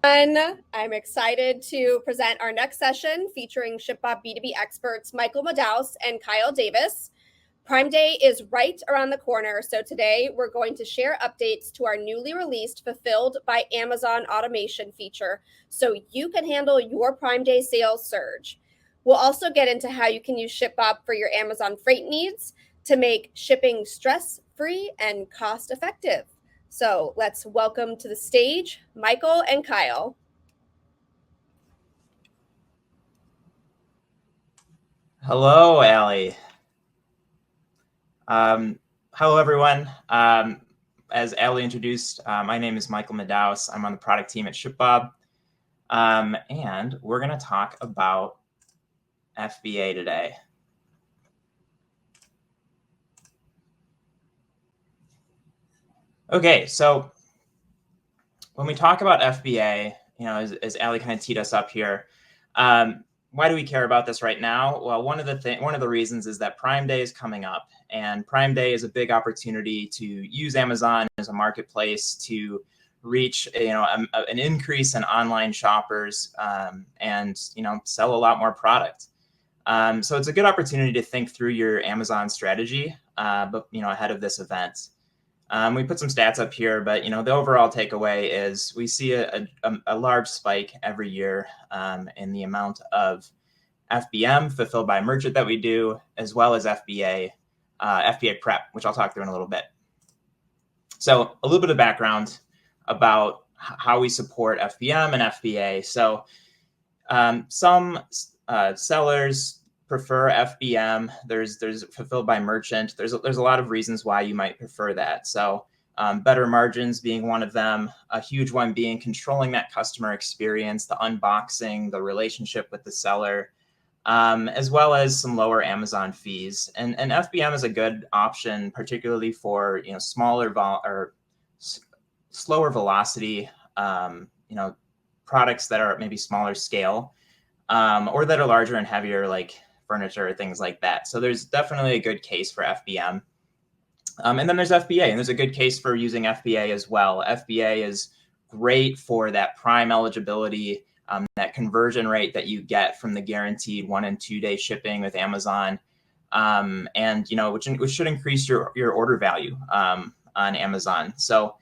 I'm excited to present our next session featuring ShipBob B2B experts Michael Madaus and Kyle Davis. Prime Day is right around the corner, so today we're going to share updates to our newly released Fulfilled by Amazon automation feature so you can handle your Prime Day sales surge. We'll also get into how you can use ShipBob for your Amazon freight needs to make shipping stress-free and cost-effective. So let's welcome to the stage Michael and Kyle. Hello, Allie. Hello, everyone. As Allie introduced, my name is Michael Madaus. I'm on the product team at ShipBob. And we're going to talk about FBA today. Okay, so when we talk about FBA, as Allie kind of teed us up here, why do we care about this right now? Well, one of the reasons is that Prime Day is coming up, and Prime Day is a big opportunity to use Amazon as a marketplace to reach an increase in online shoppers and sell a lot more product. So it's a good opportunity to think through your Amazon strategy, but ahead of this event. We put some stats up here, but the overall takeaway is we see a large spike every year in the amount of FBM fulfilled by merchant that we do, as well as FBA prep, which I'll talk through in a little bit. So a little bit of background about how we support FBM and FBA. So some sellers prefer FBM. There's fulfilled by merchant. There's a lot of reasons why you might prefer that. So better margins being one of them, a huge one being controlling that customer experience, the unboxing, the relationship with the seller, as well as some lower Amazon fees. And FBM is a good option, particularly for slower velocity, products that are maybe smaller scale, or that are larger and heavier, like furniture or things like that. So there's definitely a good case for FBM. And then there's FBA, and there's a good case for using FBA as well. FBA is great for that Prime eligibility, that conversion rate that you get from the guaranteed 1 and 2 day shipping with Amazon, and which should increase your order value on Amazon. So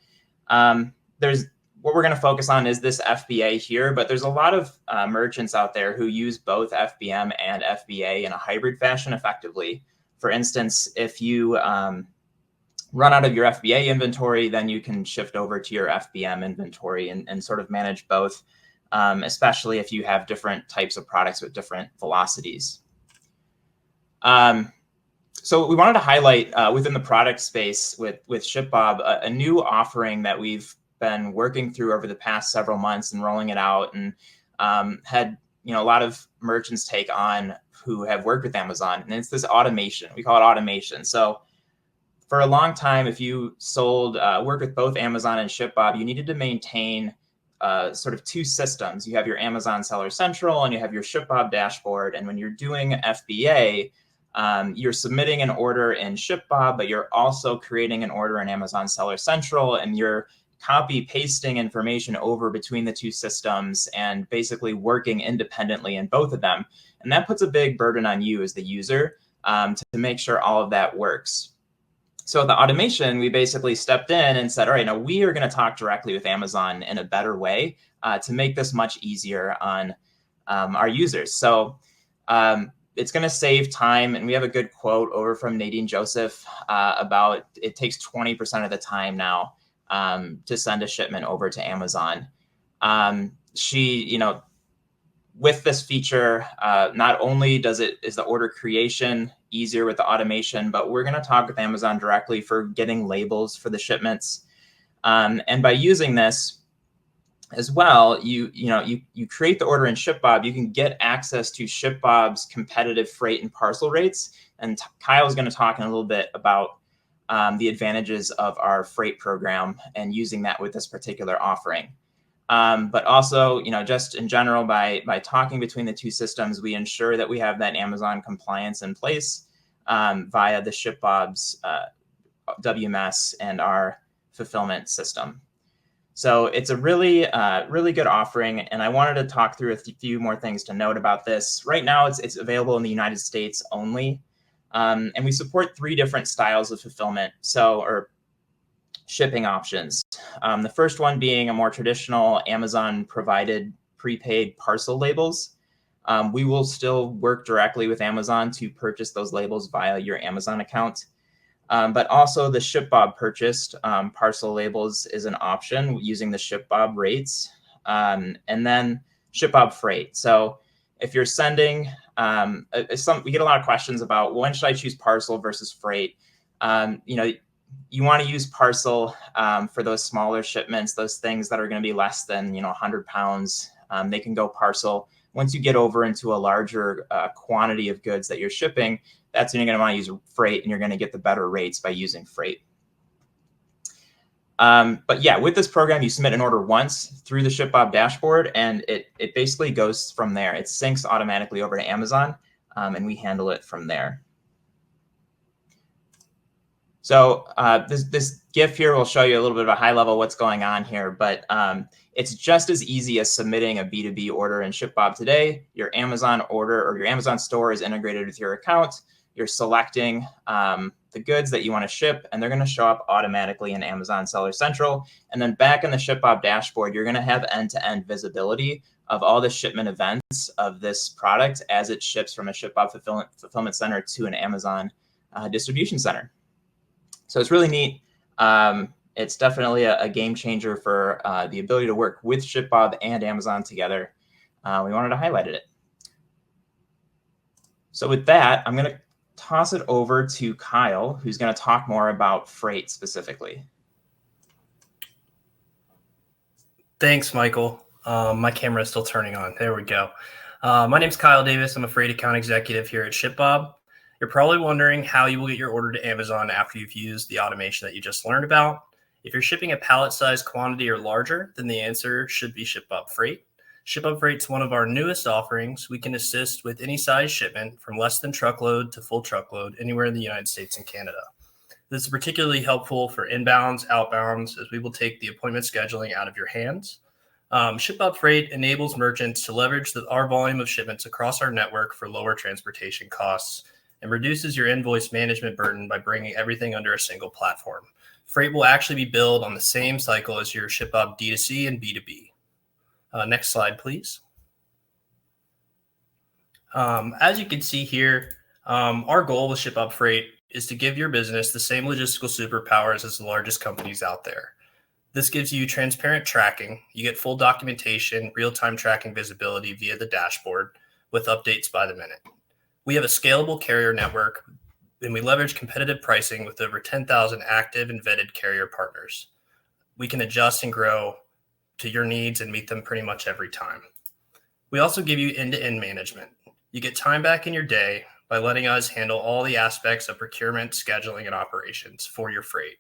there's what we're going to focus on is this FBA here, but there's a lot of merchants out there who use both FBM and FBA in a hybrid fashion effectively. For instance, if you run out of your FBA inventory, then you can shift over to your FBM inventory and sort of manage both, especially if you have different types of products with different velocities. So we wanted to highlight within the product space with ShipBob a new offering that we've been working through over the past several months and rolling it out, and had a lot of merchants take on who have worked with Amazon, and it's this automation. We call it automation. So for a long time, if you sold work with both Amazon and ShipBob, you needed to maintain sort of two systems. You have your Amazon Seller Central and you have your ShipBob dashboard. And when you're doing FBA, you're submitting an order in ShipBob, but you're also creating an order in Amazon Seller Central, and you're copy pasting information over between the two systems and basically working independently in both of them. And that puts a big burden on you as the user to make sure all of that works. So the automation, we basically stepped in and said, all right, now we are going to talk directly with Amazon in a better way to make this much easier on our users. So it's going to save time. And we have a good quote over from Nadine Joseph about it takes 20% of the time now to send a shipment over to Amazon. With this feature, not only is the order creation easier with the automation, but we're going to talk with Amazon directly for getting labels for the shipments. And by using this as well, you create the order in ShipBob, you can get access to ShipBob's competitive freight and parcel rates. And Kyle is going to talk in a little bit about the advantages of our freight program and using that with this particular offering. But also, just in general, by talking between the two systems, we ensure that we have that Amazon compliance in place via the ShipBob's WMS and our fulfillment system. So it's a really, really good offering, and I wanted to talk through a few more things to note about this. Right now, it's available in the United States only, and we support 3 different styles of fulfillment, or shipping options. The first one being a more traditional Amazon-provided prepaid parcel labels. We will still work directly with Amazon to purchase those labels via your Amazon account. But also the ShipBob purchased parcel labels is an option using the ShipBob rates. And then ShipBob freight. So if you're sending, we get a lot of questions about when should I choose parcel versus freight. You want to use parcel for those smaller shipments, those things that are going to be less than 100 pounds. They can go parcel. Once you get over into a larger quantity of goods that you're shipping, that's when you're going to want to use freight, and you're going to get the better rates by using freight. But yeah, with this program, you submit an order once through the ShipBob dashboard, and it basically goes from there. It syncs automatically over to Amazon, and we handle it from there. So this GIF here will show you a little bit of a high level what's going on here, but it's just as easy as submitting a B2B order in ShipBob today. Your Amazon order or your Amazon store is integrated with your account. You're selecting the goods that you want to ship, and they're going to show up automatically in Amazon Seller Central. And then back in the ShipBob dashboard, you're going to have end-to-end visibility of all the shipment events of this product as it ships from a ShipBob fulfillment center to an Amazon distribution center. So it's really neat. It's definitely a game changer for the ability to work with ShipBob and Amazon together. We wanted to highlight it. So with that, I'm going to toss it over to Kyle, who's going to talk more about freight specifically. Thanks, Michael. My camera is still turning on. There we go. My name's Kyle Davis. I'm a freight account executive here at ShipBob. You're probably wondering how you will get your order to Amazon after you've used the automation that you just learned about. If you're shipping a pallet-sized quantity or larger, then the answer should be ShipBob Freight. ShipBob Freight's one of our newest offerings. We can assist with any size shipment from less than truckload to full truckload anywhere in the United States and Canada. This is particularly helpful for inbounds, outbounds, as we will take the appointment scheduling out of your hands. ShipBob Freight enables merchants to leverage our volume of shipments across our network for lower transportation costs and reduces your invoice management burden by bringing everything under a single platform. Freight will actually be billed on the same cycle as your ShipBob D2C and B2B. Next slide, please. As you can see here, our goal with ShipBob Freight is to give your business the same logistical superpowers as the largest companies out there. This gives you transparent tracking. You get full documentation, real-time tracking visibility via the dashboard with updates by the minute. We have a scalable carrier network, and we leverage competitive pricing with over 10,000 active and vetted carrier partners. We can adjust and grow to your needs and meet them pretty much every time. We also give you end-to-end management. You get time back in your day by letting us handle all the aspects of procurement, scheduling, and operations for your freight.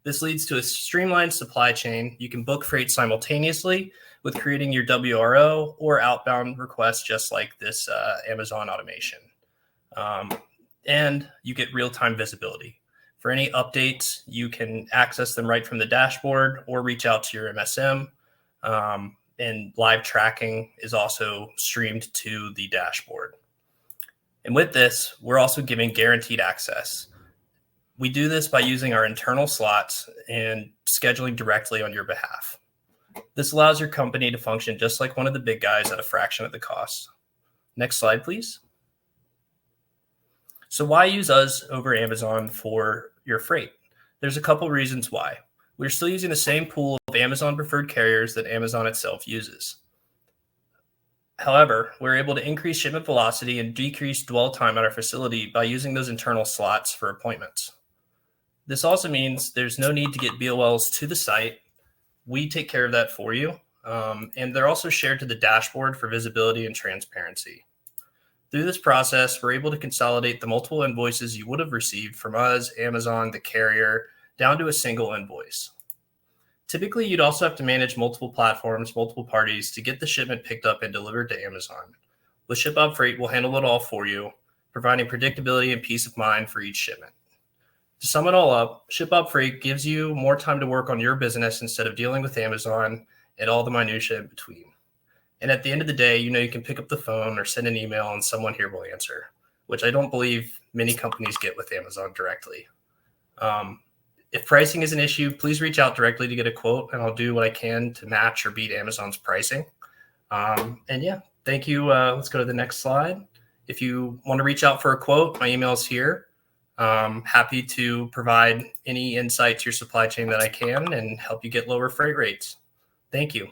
This leads to a streamlined supply chain. You can book freight simultaneously with creating your WRO or outbound requests, just like this Amazon automation. And you get real-time visibility. For any updates, you can access them right from the dashboard or reach out to your MSM. And live tracking is also streamed to the dashboard. And with this, we're also giving guaranteed access. We do this by using our internal slots and scheduling directly on your behalf. This allows your company to function just like one of the big guys at a fraction of the cost. Next slide, please. So why use us over Amazon for your freight? There's a couple reasons why. We're still using the same pool of Amazon preferred carriers that Amazon itself uses. However, we're able to increase shipment velocity and decrease dwell time at our facility by using those internal slots for appointments. This also means there's no need to get BOLs to the site. We take care of that for you. And they're also shared to the dashboard for visibility and transparency. Through this process, we're able to consolidate the multiple invoices you would have received from us, Amazon, the carrier, down to a single invoice. Typically, you'd also have to manage multiple platforms, multiple parties to get the shipment picked up and delivered to Amazon. With ShipBob Freight, we'll handle it all for you, providing predictability and peace of mind for each shipment. To sum it all up, ShipBob Freight gives you more time to work on your business instead of dealing with Amazon and all the minutiae in between. And at the end of the day, you can pick up the phone or send an email and someone here will answer, which I don't believe many companies get with Amazon directly. If pricing is an issue, please reach out directly to get a quote, and I'll do what I can to match or beat Amazon's pricing. And yeah, thank you. Let's go to the next slide. If you want to reach out for a quote, my email is here. Happy to provide any insight to your supply chain that I can and help you get lower freight rates. Thank you.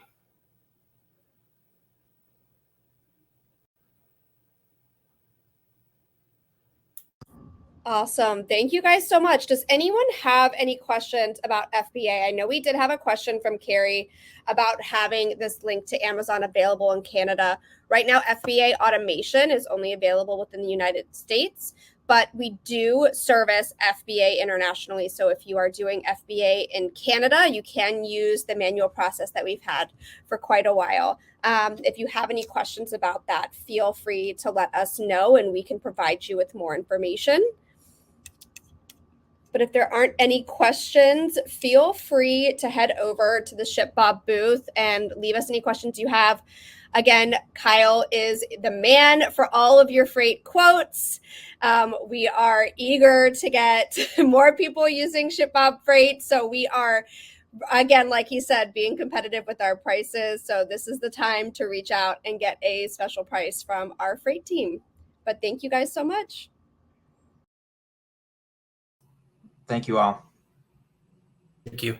Awesome. Thank you guys so much. Does anyone have any questions about FBA? I know we did have a question from Carrie about having this link to Amazon available in Canada. Right now, FBA automation is only available within the United States, but we do service FBA internationally. So if you are doing FBA in Canada, you can use the manual process that we've had for quite a while. If you have any questions about that, feel free to let us know and we can provide you with more information. But if there aren't any questions, feel free to head over to the ShipBob booth and leave us any questions you have. Again, Kyle is the man for all of your freight quotes. We are eager to get more people using ShipBob Freight. So we are, again, like he said, being competitive with our prices. So this is the time to reach out and get a special price from our freight team. But thank you guys so much. Thank you all. Thank you.